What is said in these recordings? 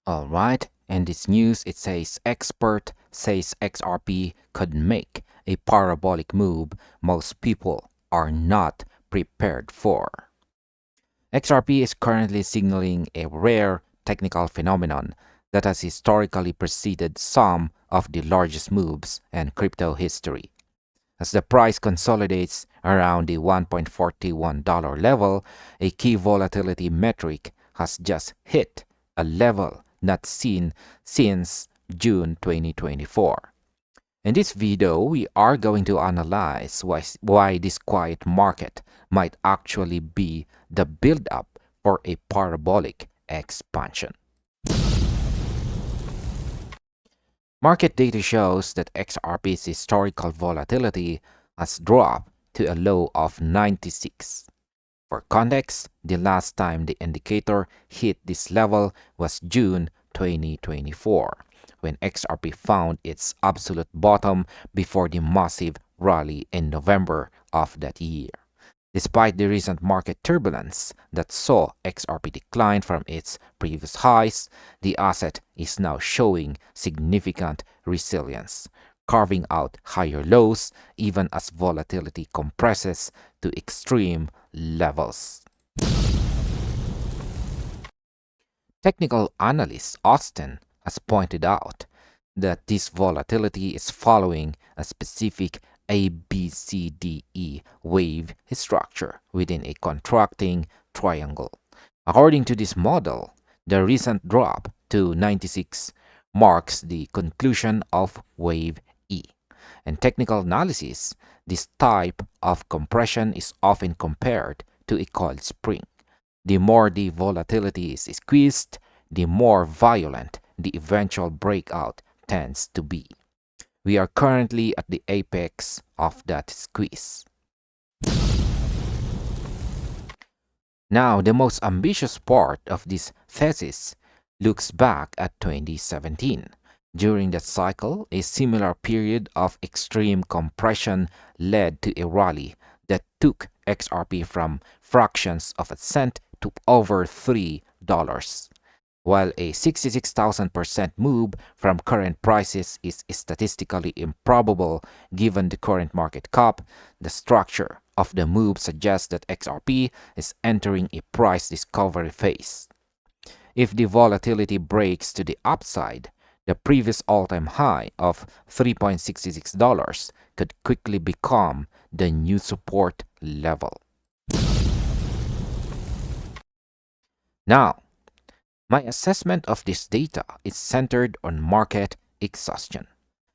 Alright, in this news it says expert says XRP could make a parabolic move most people are not prepared for. XRP is currently signaling a rare technical phenomenon that has historically preceded some of the largest moves in crypto history. As the price consolidates around the $1.41 level, a key volatility metric has just hit a level not seen since June 2024. In this video, we are going to analyze why this quiet market might actually be the build-up for a parabolic expansion. Market data shows that XRP's historical volatility has dropped to a low of 96. For context, the last time the indicator hit this level was June 2024, when XRP found its absolute bottom before the massive rally in November of that year. Despite the recent market turbulence that saw XRP decline from its previous highs, the asset is now showing significant resilience, carving out higher lows even as volatility compresses to extreme levels. Technical analyst Austin has pointed out that this volatility is following a specific ABCDE wave structure within a contracting triangle. According to this model, the recent drop to 96 marks the conclusion of wave E. In technical analysis, this type of compression is often compared to a coiled spring. The more the volatility is squeezed, the more violent the eventual breakout tends to be. We are currently at the apex of that squeeze. Now, the most ambitious part of this thesis looks back at 2017. During that cycle, a similar period of extreme compression led to a rally that took XRP from fractions of a cent to over $3. While a 66,000% move from current prices is statistically improbable given the current market cap, the structure of the move suggests that XRP is entering a price discovery phase. If the volatility breaks to the upside, the previous all-time high of $3.66 could quickly become the new support level. Now, my assessment of this data is centered on market exhaustion.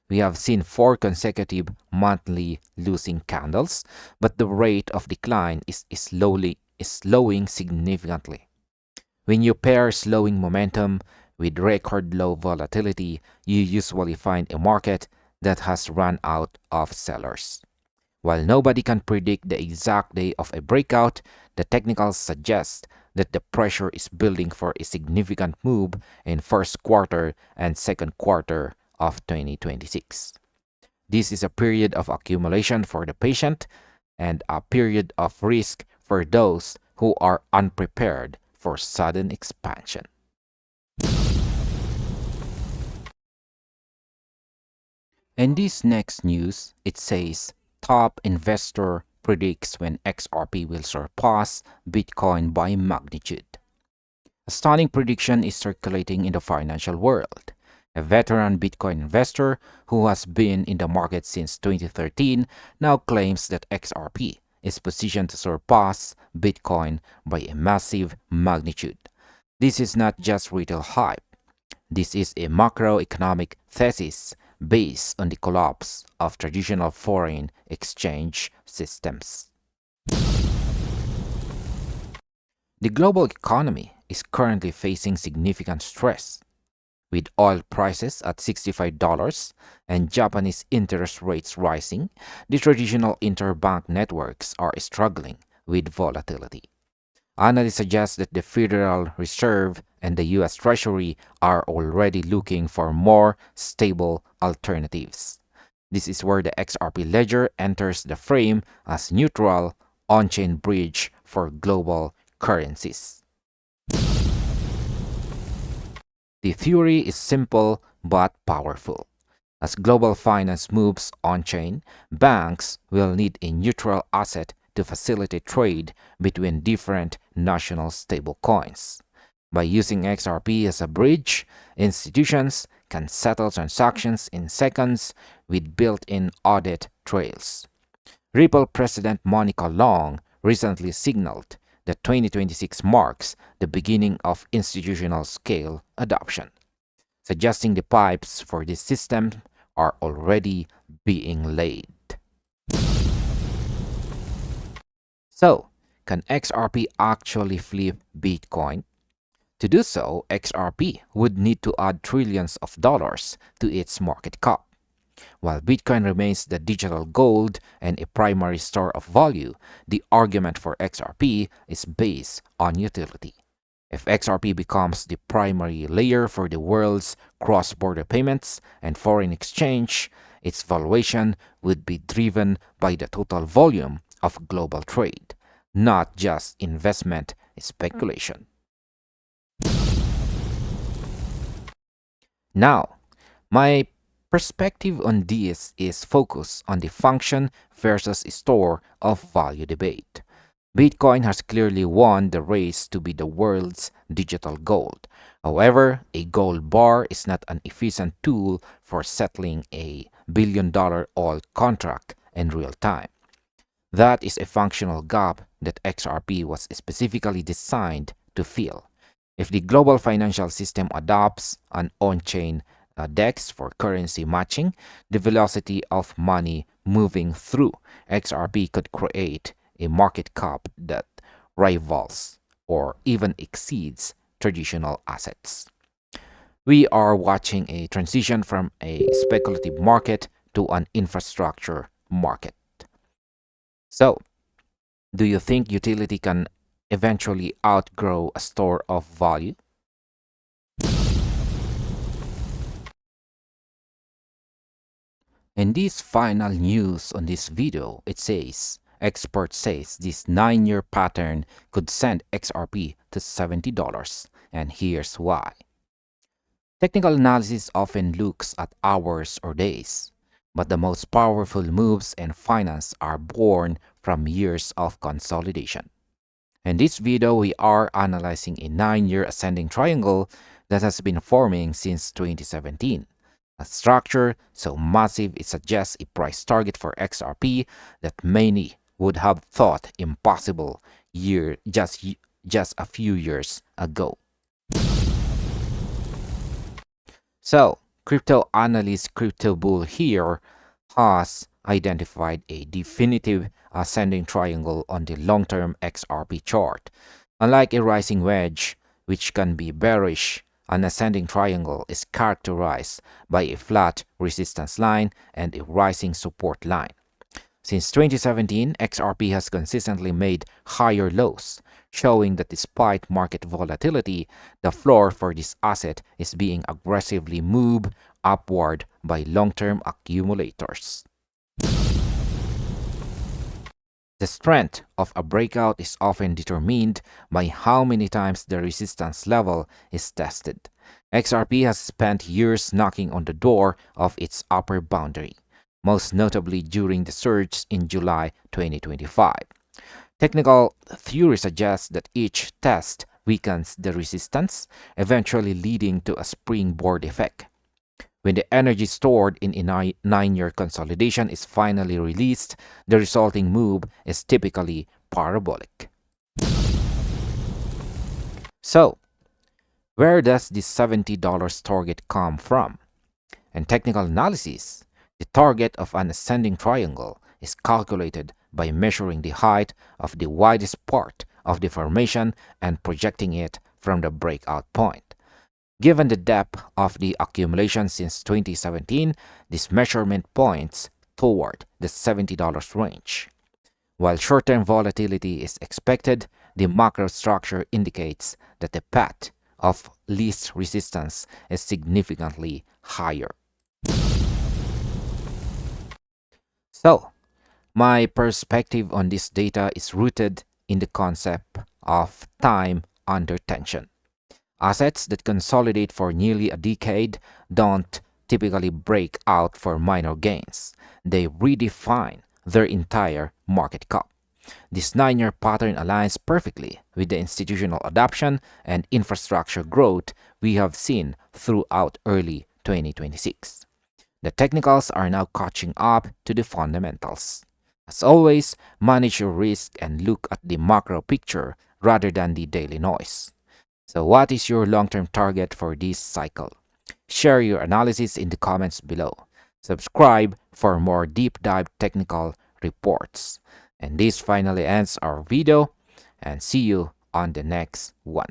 We have seen 4 consecutive monthly losing candles, but the rate of decline is slowing significantly. When you pair slowing momentum with record low volatility, you usually find a market that has run out of sellers. While nobody can predict the exact day of a breakout, the technicals suggest that the pressure is building for a significant move in first quarter and second quarter of 2026. This is a period of accumulation for the patient and a period of risk for those who are unprepared for sudden expansion. In this next news, it says top investor predicts when XRP will surpass Bitcoin by magnitude. A stunning prediction is circulating in the financial world. A veteran Bitcoin investor who has been in the market since 2013 now claims that XRP is positioned to surpass Bitcoin by a massive magnitude. This is not just retail hype. This is a macroeconomic thesis based on the collapse of traditional foreign exchange systems. The global economy is currently facing significant stress. With oil prices at $65 and Japanese interest rates rising, the traditional interbank networks are struggling with volatility. Analysts suggest that the Federal Reserve and the U.S. Treasury are already looking for more stable alternatives. This is where the XRP ledger enters the frame as neutral on-chain bridge for global currencies. The theory is simple but powerful. As global finance moves on-chain, banks will need a neutral asset to facilitate trade between different national stablecoins. By using XRP as a bridge, institutions can settle transactions in seconds with built-in audit trails. Ripple President Monica Long recently signaled that 2026 marks the beginning of institutional scale adoption, suggesting the pipes for this system are already being laid. So, can XRP actually flip Bitcoin? To do so, XRP would need to add trillions of dollars to its market cap. While Bitcoin remains the digital gold and a primary store of value, the argument for XRP is based on utility. If XRP becomes the primary layer for the world's cross-border payments and foreign exchange, its valuation would be driven by the total volume of global trade, not just investment speculation. Now, my perspective on this is focused on the function versus store of value debate. Bitcoin has clearly won the race to be the world's digital gold. However, a gold bar is not an efficient tool for settling a billion-dollar oil contract in real time. That is a functional gap that XRP was specifically designed to fill. If the global financial system adopts an on-chain DEX for currency matching, the velocity of money moving through XRP could create a market cap that rivals or even exceeds traditional assets. We are watching a transition from a speculative market to an infrastructure market. So, do you think utility can eventually outgrow a store of value? In this final news on this video, it says, expert says this 9-year pattern could send XRP to $70, and here's why. Technical analysis often looks at hours or days, but the most powerful moves in finance are born from years of consolidation. In this video, we are analyzing a 9-year ascending triangle that has been forming since 2017. A structure so massive it suggests a price target for XRP that many would have thought impossible just a few years ago. So, crypto analyst Crypto Bull here has identified a definitive ascending triangle on the long-term XRP chart. Unlike a rising wedge, which can be bearish, an ascending triangle is characterized by a flat resistance line and a rising support line. Since 2017, XRP has consistently made higher lows, showing that despite market volatility, the floor for this asset is being aggressively moved upward by long-term accumulators. The strength of a breakout is often determined by how many times the resistance level is tested. XRP has spent years knocking on the door of its upper boundary, most notably during the surge in July 2025. Technical theory suggests that each test weakens the resistance, eventually leading to a springboard effect. When the energy stored in a 9-year consolidation is finally released, the resulting move is typically parabolic. So, where does this $70 target come from? In technical analysis, the target of an ascending triangle is calculated by measuring the height of the widest part of the formation and projecting it from the breakout point. Given the depth of the accumulation since 2017, this measurement points toward the $70 range. While short-term volatility is expected, the macro structure indicates that the path of least resistance is significantly higher. So, my perspective on this data is rooted in the concept of time under tension. Assets that consolidate for nearly a decade don't typically break out for minor gains. They redefine their entire market cap. This 9-year pattern aligns perfectly with the institutional adoption and infrastructure growth we have seen throughout early 2026. The technicals are now catching up to the fundamentals. As always, manage your risk and look at the macro picture rather than the daily noise. So, what is your long term target for this cycle? Share your analysis in the comments below. Subscribe for more deep dive technical reports. And this finally ends our video, and see you on the next one.